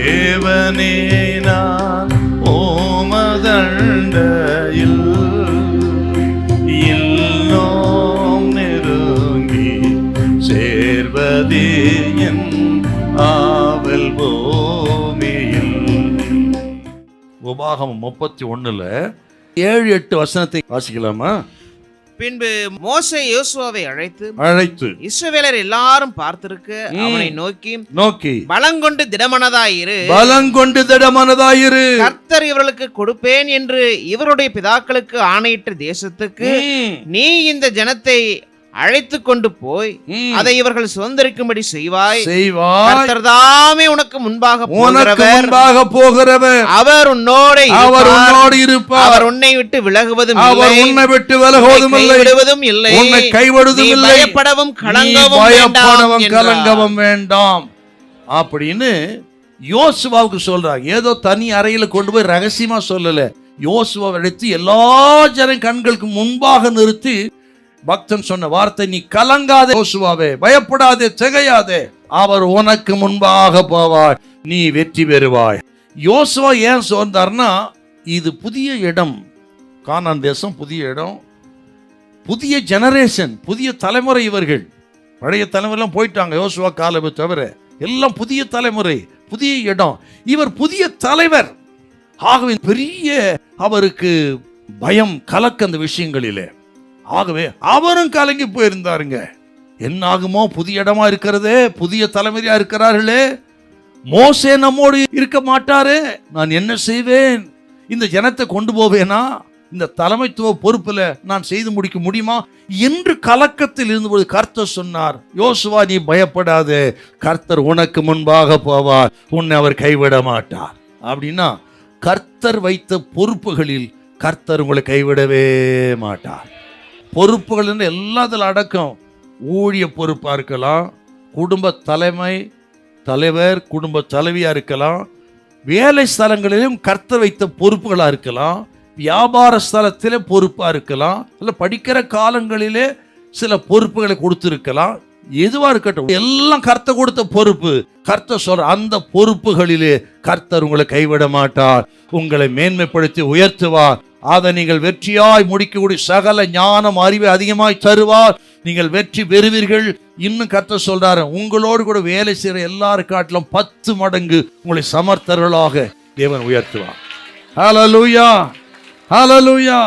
தேவனே நான் ஓமதண்டையில் இன்னும் நெருங்கி சேர்வதே என் ஆவல் பூமியில். உபாகமம் 31 7-8 வசனத்தை வாசிக்கலாமா? பின்பு மோசே யோசுவாவை அழைத்து இஸ்ரவேலர் எல்லாரும் பார்த்திருக்க அவனை நோக்கி பலங்கொண்டு திடமனதாயிரு, கர்த்தர் இவர்களுக்கு கொடுப்பேன் என்று இவருடைய பிதாக்களுக்கு ஆணையிட்ட தேசத்துக்கு நீ இந்த ஜனத்தை அழைத்து கொண்டு போய் அதை இவர்கள் சுதந்திரிக்கும்படி செய்வாய். கர்த்தர் தாமே உனக்கு முன்பாக போகிறவர், அவர் உன்னோடு இருப்பார், அவர் உன்னை விட்டு விலகுவதும் இல்லை, உன்னை கைவிடுவதும் இல்லை, பயப்படவும் கலங்கவும் வேண்டாம் அப்படின்னு யோசுவாவுக்கு சொல்றாங்க. ஏதோ தனி அறையில கொண்டு போய் ரகசியமா சொல்லல. யோசுவாவை எடுத்து எல்லா ஜன கண்களுக்கு முன்பாக நிறுத்தி பக்தன் சொன்ன வார்த்தை, நீ கலங்காதே யோசுவாவே, பயப்படாதே, திகையாதே, அவர் உனக்கு முன்பாக போவார், நீ வெற்றி பெறுவாய். யோசுவா ஏன் சொன்னார்னா, இது புதிய இடம், கானான் தேசம் புதிய இடம், புதிய ஜெனரேஷன், புதிய தலைமுறை. இவர்கள் பழைய தலைமுறைலாம் போயிட்டாங்க, யோசுவா காலேபை தவிர எல்லாம் புதிய தலைமுறை, புதிய இடம். இவர் புதிய தலைவர். ஆகவே பெரிய அவருக்கு பயம், கலக்க அந்த விஷயங்களிலே. ஆகவே அவரும் கலங்கி போயிருந்தாருங்க. என்ன ஆகுமோ, புதிய இடமா இருக்கிறதே, புதிய தலைமுறையா இருக்கிறார்களே, மோசே நம்மோடு இருக்க மாட்டாரு, நான் என்ன செய்வேன்? இந்த ஜனத்தை கொண்டு போவேனா? இந்த தலைமைத்துவ பொறுப்புல நான் செய்து முடிக்க முடியுமா என்று கலக்கத்தில் இருந்தபோது கர்த்தர் சொன்னார், யோசுவா நீ பயப்படாதே, கர்த்தர் உனக்கு முன்பாக போவார், உன்னை அவர் கைவிட மாட்டார். அப்படின்னா கர்த்தர் வைத்த பொறுப்புகளில் கர்த்தர் உங்களை கைவிடவே மாட்டார். பொறுப்புகள் எல்லாத்துல அடக்கம். ஊழிய பொறுப்பா இருக்கலாம், குடும்ப தலைவர் குடும்ப தலைவியா இருக்கலாம், வேலை ஸ்தலங்களிலும் கர்த்தர் வைத்த பொறுப்புகளா இருக்கலாம், வியாபார ஸ்தலத்திலே பொறுப்பா இருக்கலாம், இல்ல படிக்கிற காலங்களிலே சில பொறுப்புகளை கொடுத்திருக்கலாம். எதுவா இருக்கட்டும், எல்லாம் கர்த்தர் கொடுத்த பொறுப்பு. கர்த்தர் சொல்ற அந்த பொறுப்புகளிலே கர்த்தர் உங்களை கைவிட மாட்டார், உங்களை மேன்மைப்படுத்தி உயர்த்துவார். அதை நீங்கள் வெற்றியாய் முடிக்கக்கூடிய சகல ஞானம் அறிவை அதிகமாய் தருவார், நீங்கள் வெற்றி பெறுவீர்கள். இன்னும் கர்த்தர் சொல்றாரு, உங்களோடு கூட வேலை செய்யற எல்லாரும் காட்டிலும் 10 மடங்கு உங்களை சமர்த்தர்களாக தேவன் உயர்த்துவார். ஹல்லேலூயா, ஹல்லேலூயா.